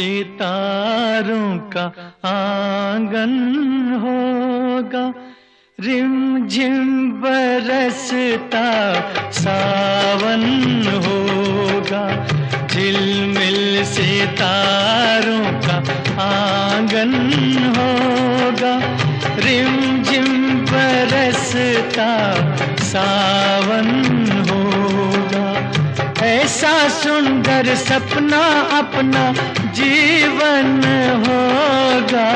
सितारों का आंगन होगा, रिमझिम बरसता सावन होगा। झिलमिल सितारों का आंगन होगा, रिमझिम बरसता सावन होगा। ऐसा सुंदर सपना अपना जीवन होगा।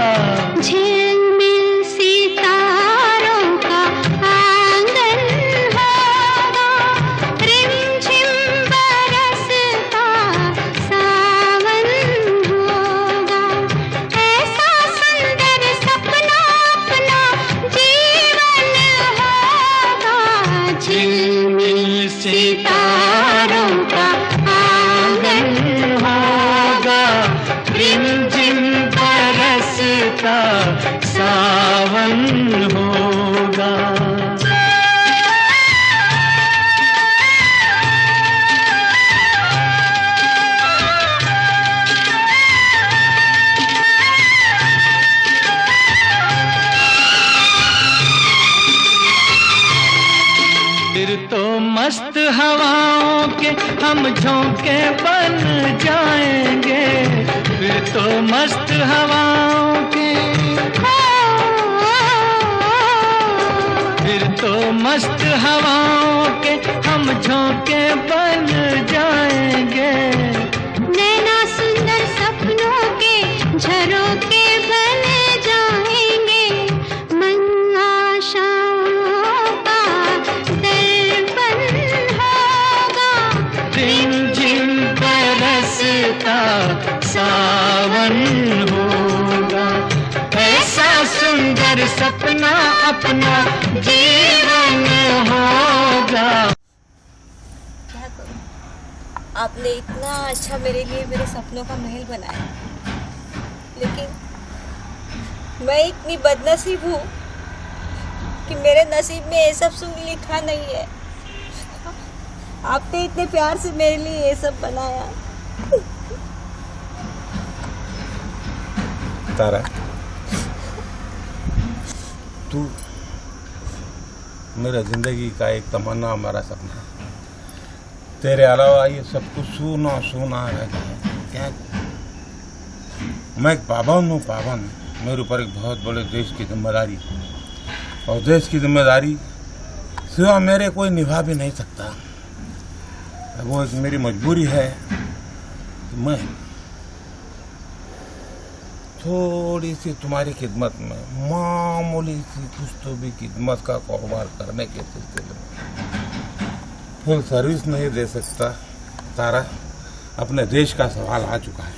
झिलमिल सितारों का आंगन होगा, रिमझिम बरसता सावन होगा। ऐसा सुंदर सपना अपना जीवन होगा। झिलमिल सितारों का आंगन होगा, रिमझिम बरसता सावन होगा। फिर तो मस्त हवाओं के हम झोंके बन जाएंगे। फिर तो मस्त हवाओं के, फिर तो मस्त हवाओं के हम झोंके बन जाएंगे। नैना सुंदर सपनों के झरोखे बन जाएंगे। मन आशाओं का दर्पण होगा, रिमझिम बरसता सावन होगा। ऐसा सुंदर सपना अपना जीवन होगा। क्या करूं? आपने इतना अच्छा मेरे लिए मेरे सपनों का महल बनाया, लेकिन मैं इतनी बदनसीब हूँ कि मेरे नसीब में ये सब सुख लिखा नहीं है। आपने इतने प्यार से मेरे लिए ये सब बनाया। तारा, तू मेरा जिंदगी का एक तमन्ना, हमारा सपना। तेरे अलावा ये सब कुछ सूना सूना रह गया। क्या मैं एक पाबंद हूँ, पाबंद। मेरे ऊपर एक बहुत बड़े देश की जिम्मेदारी, और देश की जिम्मेदारी सिवा मेरे कोई निभा भी नहीं सकता। वो एक मेरी मजबूरी है कि मैं थोड़ी सी तुम्हारी खिदमत में, मामूली सी कुछ तो भी खिदमत का कारोबार करने के सिलसिले में फुल सर्विस नहीं दे सकता। तारा, अपने देश का सवाल आ चुका है,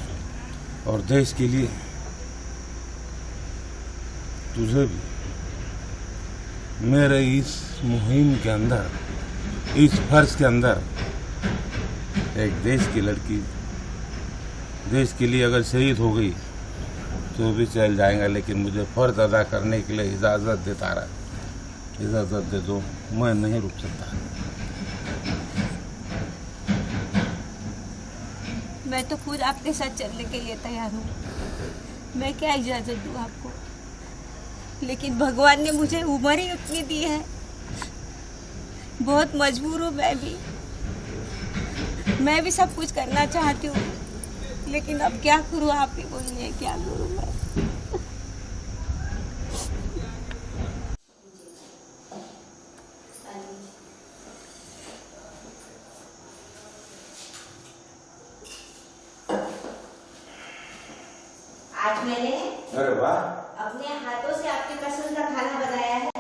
और देश के लिए तुझे भी मेरे इस मुहिम के अंदर, इस फर्ज के अंदर, एक देश की लड़की देश के लिए अगर शहीद हो गई तो भी चल जाएगा, लेकिन मुझे फर्ज अदा करने के लिए इजाज़त दे तारा, इजाज़त दे दो। मैं नहीं रुक सकता। मैं तो खुद आपके साथ चलने के लिए तैयार हूँ। मैं क्या इजाज़त दूँ आपको? लेकिन भगवान ने मुझे उम्र ही उतनी दी है। बहुत मजबूर हूँ मैं भी सब कुछ करना चाहती हूँ, लेकिन अब क्या करूँ? आप ही बोलिए, क्या करूँ मैं? आज मैंने अरे वाह, अपने हाथों से आपकी पसंद का खाना बनाया है।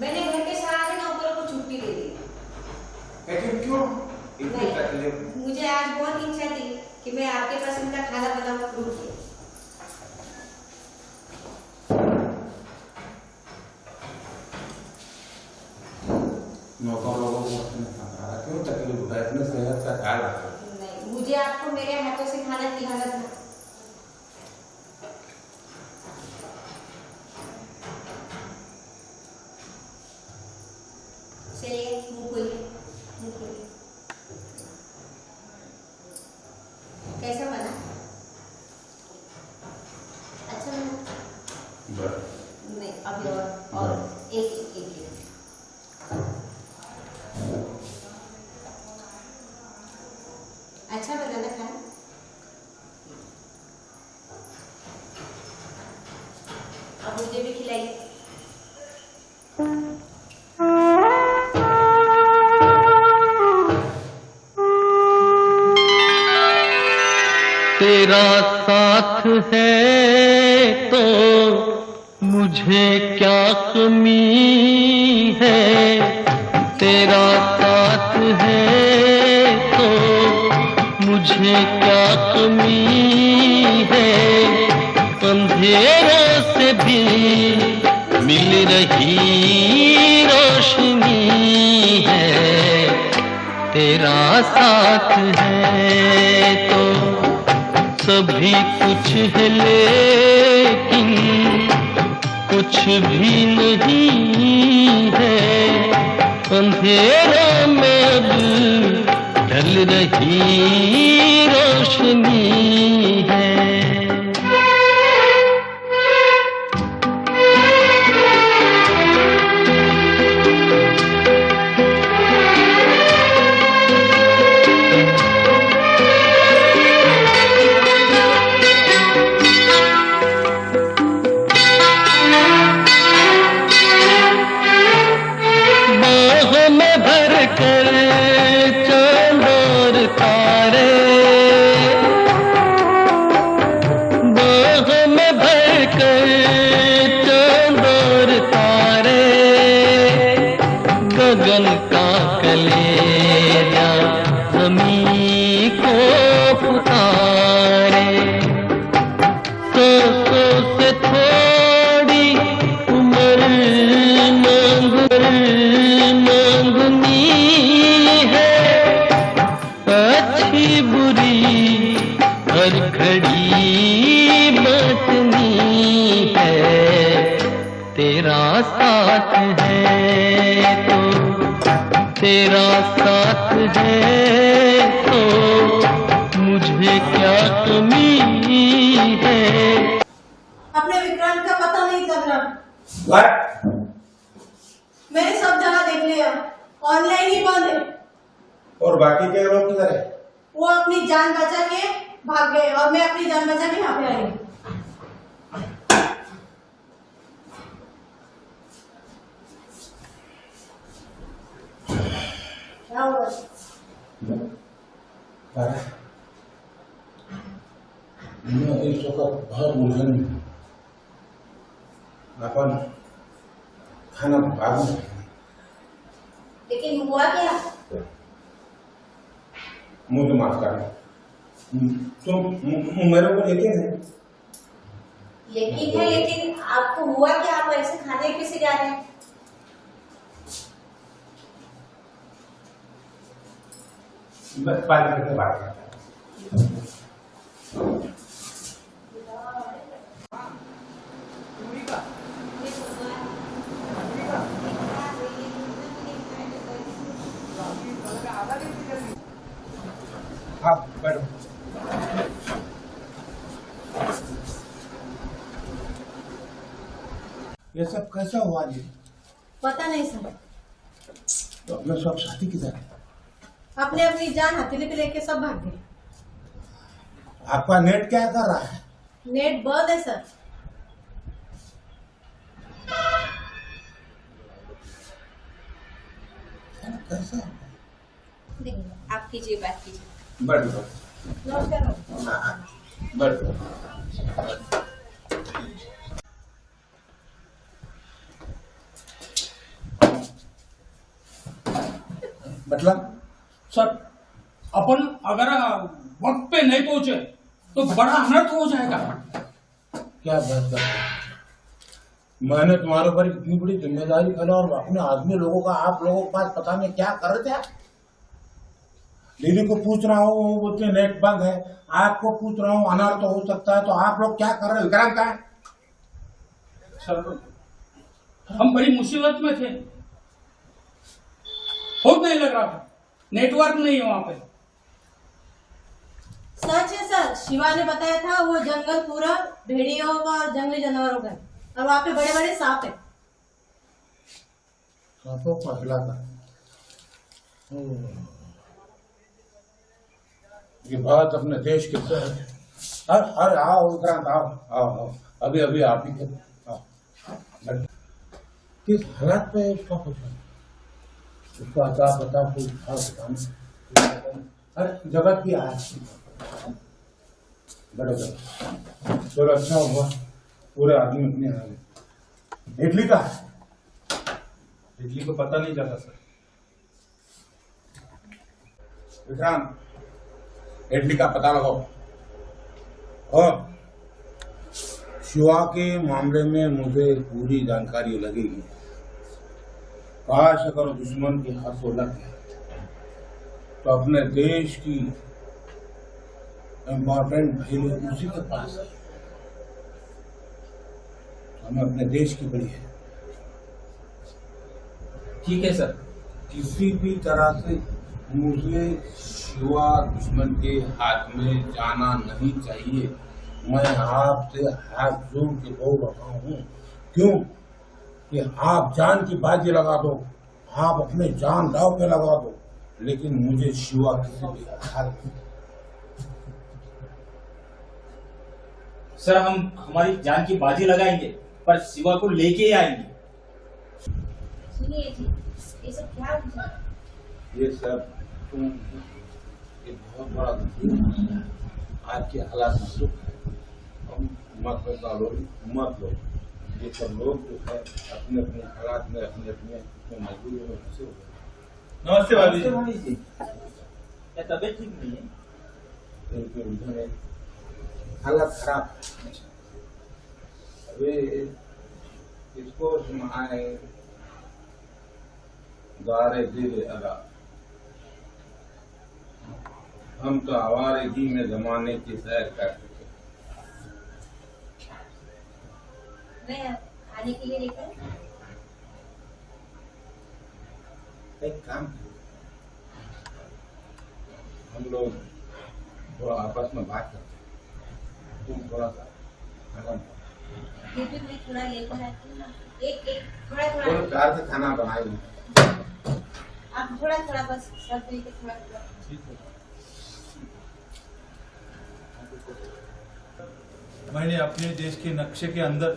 मैंने घर के सारे नौकरों को छुट्टी दे दी। लेकिन क्यों इतनी तकलीफ? मुझे आज बहुत इच्छा थी कि मैं आपके पसंद का खाना बनाऊं खुद से। नौकर लोगों को क्यों तकलीफ उठाए? इतने सेहत का ख्याल रखो। नहीं, मुझे आपको मेरे हाथों से खाना खिलाना था। चलिए, मुंह खोलिए, मुंह खोलिए। कैसा बना? अब मुझे भी खिलाइए। तेरा साथ है तो मुझे क्या कमी है, तेरा साथ है तो मुझे क्या कमी है, अंधेरों से भी मिल रही रोशनी है, तेरा साथ है तो सभी कुछ है लेकिन कुछ भी नहीं है, अंधेरों में अब ढल रही रोशनी है। गगन का कलेजा ज़मीं को पुकारे, सौ से थोड़ी उम्र मांगनी है, अच्छी बुरी हर घड़ी बचनी है, तेरा साथ है तो तेरा साथ है तो मुझे क्या कमी है। अपने विक्रांत का पता नहीं चल रहा। What? मैंने सब जगह देख लिया, ऑनलाइन ही बंद है। और बाकी के लोग किधर है? वो अपनी जान बचा के भाग गए और मैं अपनी जान बचा के यहाँ पे आई। मैं इस वक्त बहुत उलझन में, अपन खाना बाद में, लेकिन हुआ क्या? मुझे माफ करना, तुम मेरे को यकीन है? यकीन है, लेकिन आपको हुआ क्या? आप ऐसे खाने कैसे जा रहे हैं? बस बाद में बात करता हूँ। आप बैठो। ये सब कैसा हुआ जी? पता नहीं सर। तो अपने सब साथी किधर है? अपने अपनी जान हथेली पे लेके सब भाग गए। आपका नेट क्या कर रहा है? नेट बंद है सर। कैसा? देखिए, आप कीजिए, बात कीजिए। बैठो। नमस्कार। बैठो। मतलब सर, अपन अगर वक्त पे नहीं पहुंचे तो बड़ा अनर्थ हो जाएगा। क्या बात करते हैं? मैंने तुम्हारे ऊपर इतनी बड़ी जिम्मेदारी फैला और अपने आदमी लोगों का आप लोगों के पास पता नहीं क्या कर रहे थे आप? दीदी को पूछ रहा हूँ, वो बोलते नेट बंद है। आपको पूछ रहा हूँ अनर्थ हो सकता है, तो आप लोग क्या कर रहे हो? विक्रांत का है? सर, हम बड़ी मुसीबत में थे, फोन नहीं लग रहा था, नेटवर्क नहीं है वहां पे। सच है सर, शिवा ने बताया था वो जंगल पूरा भेड़ियों का और जंगली जानवरों का है और वहाँ पे बड़े बड़े सांप है। सांपों का इलाका। ये बात अपने देश के अरे आओ विक्रांत, आओ आओ आओ, अभी अभी आप ही के आओ। किस हालात में है उसका पता, उसका अता पता कोई था बताना। अरे जगत की आज बराबर चलो अच्छा हुआ पूरे आदमी अपने आ गए। इडली का है? इडली को पता नहीं चला सर। विक्रांत, इडली का पता लगाओ। और शिवा के मामले में मुझे पूरी जानकारी लगेगी। काश अगर दुश्मन के हाथों लग गया तो अपने देश की इम्पोर्टेंट वैल्यू उसी के पास है। हमें अपने देश की बड़ी है। ठीक है सर। किसी भी तरह से मुझे शिवा दुश्मन के हाथ में जाना नहीं चाहिए। मैं आपसे हाथ जोड़ के बोल रहा हूँ, क्यों कि आप जान की बाजी लगा दो, आप अपने जान दांव पे लगा दो, लेकिन मुझे शिवा किसी भी हालत में। सर हम हमारी जान की बाजी लगाएंगे पर शिवा को लेके ही आएंगे। सुनिए जी, ये सब क्या हो? ये सब ये बहुत बड़ा आज के हालात में दुख है। हम मत लो, मत लो। ये सब लोग जो है अपने अपने हालात में अपने अपने मजबूरी में फंसे हुए हैं। नमस्ते भाभी जी। क्या तबीयत ठीक नहीं है? इनके उलझन है, हालत खराब है। अबे इसको सुनाए गारे दिल अदा, हम तो आवारगी में जमाने की सैर कर चुके। मैं खाने के लिए लेकर एक काम करो, हम लोग थोड़ा आपस में बात करते हैं। तुम थोड़ा सा आराम करो। फिर भी मैं थोड़ा लेकर आती हूँ ना। एक एक थोड़ा थोड़ा थोड़ा प्यार से खाना बनाएंगे। आप थोड़ा थोड़ा बस सब मिलकर थोड़ा थोड़ा। मैंने अपने देश के नक्शे के अंदर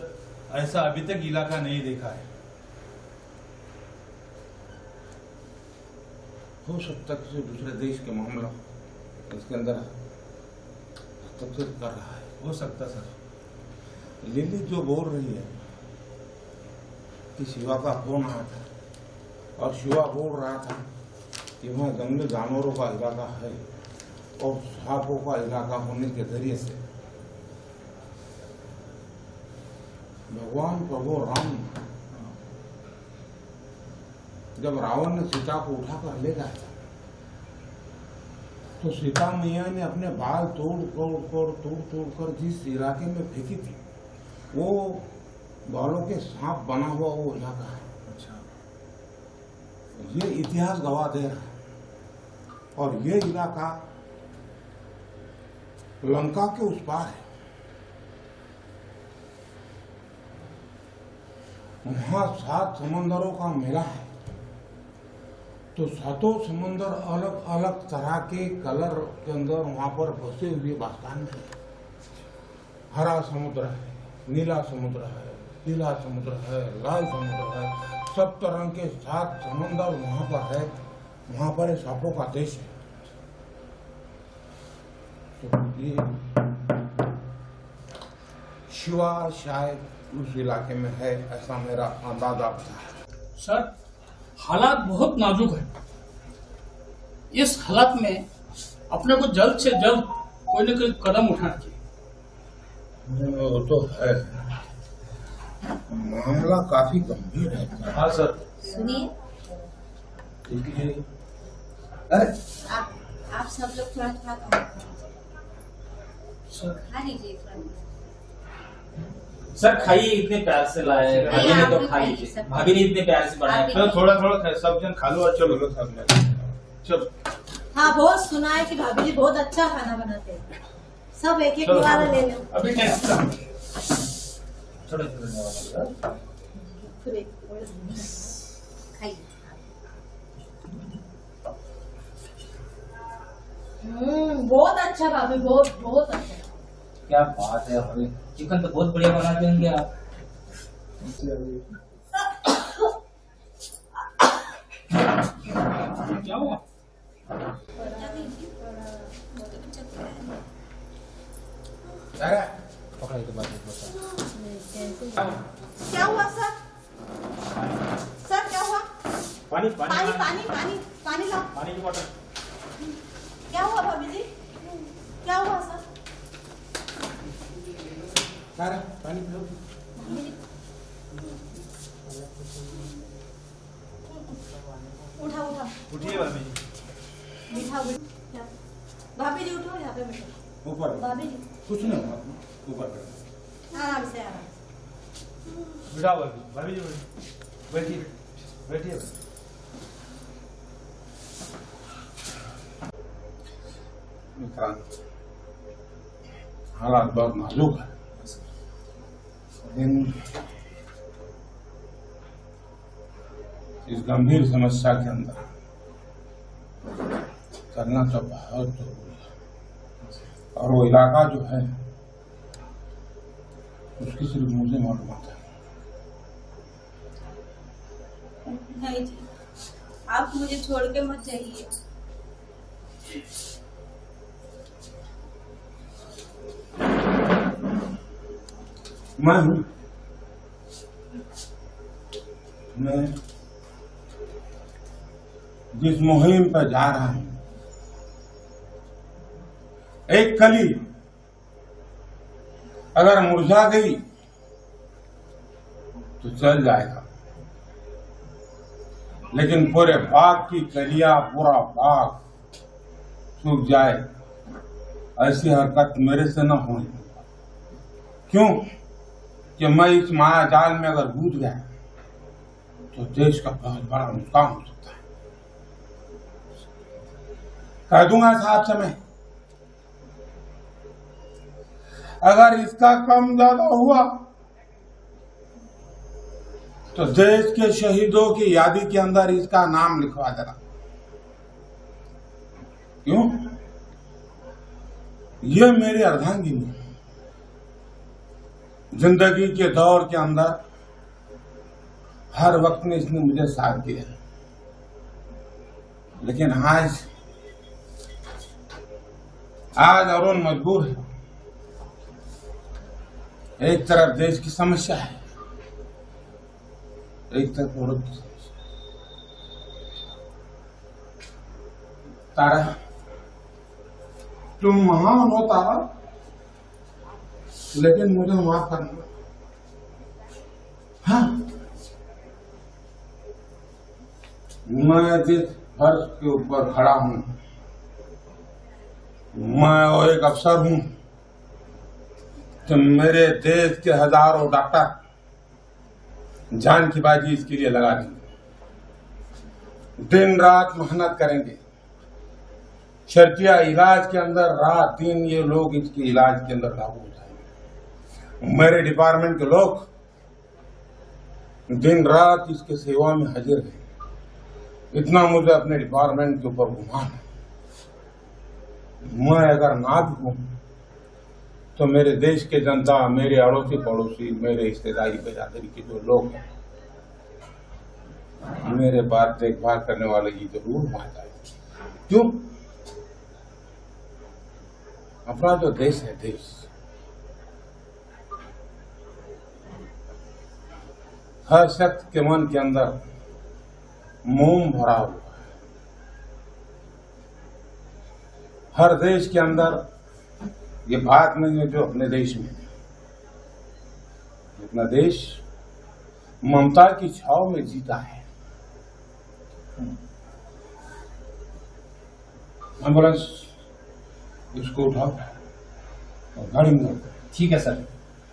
ऐसा अभी तक इलाका नहीं देखा है। हो सकता है किसी दूसरे देश के मामला इसके अंदर हस्तक्षेप कर रहा है। हो सकता सर। लिली जो बोल रही है कि शिवा का फोन आया था और शिवा बोल रहा था कि वहाँ जंगली जानवरों का इलाका है और सांपों का इलाका होने के जरिए से भगवान प्रभु राम जब रावण ने सीता को उठाकर ले गया था तो सीता मैया ने अपने बाल तोड़ कर जिस इलाके में फेंकी थी वो बालों के सांप बना हुआ वो इलाका है। अच्छा, ये इतिहास गवाह दे रहा है और ये इलाका लंका के उस पार है। वहां 7 समंदरों का मेला है, तो 7 समंदर अलग अलग तरह के कलर के अंदर वहां पर बसे हुए बास्तान है। हरा समुद्र है, नीला समुद्र है, पीला समुद्र है, लाल समुद्र है, सब तरह के 7 समंदर वहां पर है। वहां पर सांपों का देश है। तो ये शिवा शायद उस इलाके में है, ऐसा मेरा अंदाजा था। सर हालात बहुत नाजुक है। इस हालात में अपने को जल्द से जल्द कोई न कोई कदम उठाना चाहिए। वो तो है, मामला काफी गंभीर है। हाँ सर। सुनिए, इसलिए अरे आप सब लोग थोड़ा थोड़ा खा लीजिए थोड़ा। सर खाइए, इतने प्यार से लाए भाभी ने तो खा लीजिए। भाभी ने इतने प्यार से बनाया। सर थोड़ा थोड़ा सब जन खा लो और चलो सब में चलो। हाँ, बहुत सुना है कि भाभी जी बहुत अच्छा खाना बनाते हैं। सब एक एक वाला ले लो। अभी टेस्ट खाइए। बहुत अच्छा भाभी, बहुत बहुत अच्छा। क्या बात है भाभी, चिकन तो बहुत बढ़िया बनाते होंगे आप। क्या हुआ? क्या हुआ सर? सर क्या हुआ? पानी पानी पानी पानी पानी लाओ। पानी की बोतल। क्या हुआ भाभी जी? क्या हुआ सर? पानी पिलो। उठा उठा उठिए भाभी जी। बिठा बिठा। भाभी जी उठो, यहाँ पे बैठो। ऊपर भाभी जी कुछ नहीं हुआ, ऊपर बैठो। आराम से आराम से। बिठाओ भाभी जी बैठिए बैठिए। हालात बहुत नाजुक है, लेकिन इस गंभीर समस्या के अंदर करना तो बहुत जरूरी है। और वो इलाका जो है उसकी सिर्फ मुझे मालूमात है। नहीं जी, आप मुझे छोड़ के मत जाइए। मैं हूं, मैं जिस मुहिम पर जा रहा हूं, एक कली अगर मुरझा गई तो चल जाएगा, लेकिन पूरे बाग की कलियां, पूरा बाग सूख जाए, ऐसी हरकत मेरे से न होनी। क्यों कि मैं इस माया जाल में अगर कूद गया तो देश का बहुत बड़ा नुकसान हो सकता है। कह दूंगा साहब से मैं, अगर इसका कम ज्यादा हुआ तो देश के शहीदों की यादी के अंदर इसका नाम लिखवा देना। क्यों? ये मेरी अर्धांगिनी है। जिंदगी के दौर के अंदर हर वक्त में इसने मुझे साथ दिया, लेकिन आज अरुण मजबूर है। एक तरफ देश की समस्या है, एक तरफ औरत की समस्या। तारा, तुम महान हो तारा, लेकिन मुझे माफ करना। हाँ, मैं जिस फर्श के ऊपर खड़ा हूं, मैं वो एक अफसर हूं तो मेरे देश के हजारों डॉक्टर जान की बाजी इसके लिए लगा देंगे, दिन रात मेहनत करेंगे। शर्तिया इलाज के अंदर रात दिन ये लोग इसके इलाज के अंदर लागू हो जाएंगे। मेरे डिपार्टमेंट के लोग दिन रात इसके सेवा में हाजिर हैं। इतना मुझे अपने डिपार्टमेंट के ऊपर गुमान है। मैं अगर ना भी हूं तो मेरे देश के जनता, मेरे अड़ोसी पड़ोसी, मेरे रिश्तेदारी बिरादरी के जो लोग हैं, मेरे बात देखभाल करने वाले ये जरूर वहां जाएंगे। क्यों? अपना जो देश है, देश हर शख्स के मन के अंदर मोम भरा हुआ है। हर देश के अंदर ये बात नहीं है जो अपने देश में है। अपना देश ममता की छाव में जीता है। एम्बुलेंस इसको उठाओ और गाड़ी में रखो। ठीक है सर।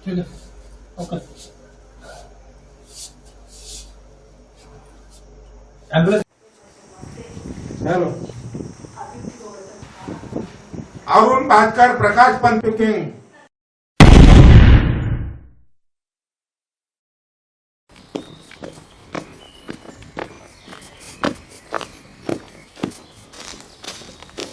ठीक है, okay. Ambulance. Hello, Arun Bhaskar Prakash Pant speaking.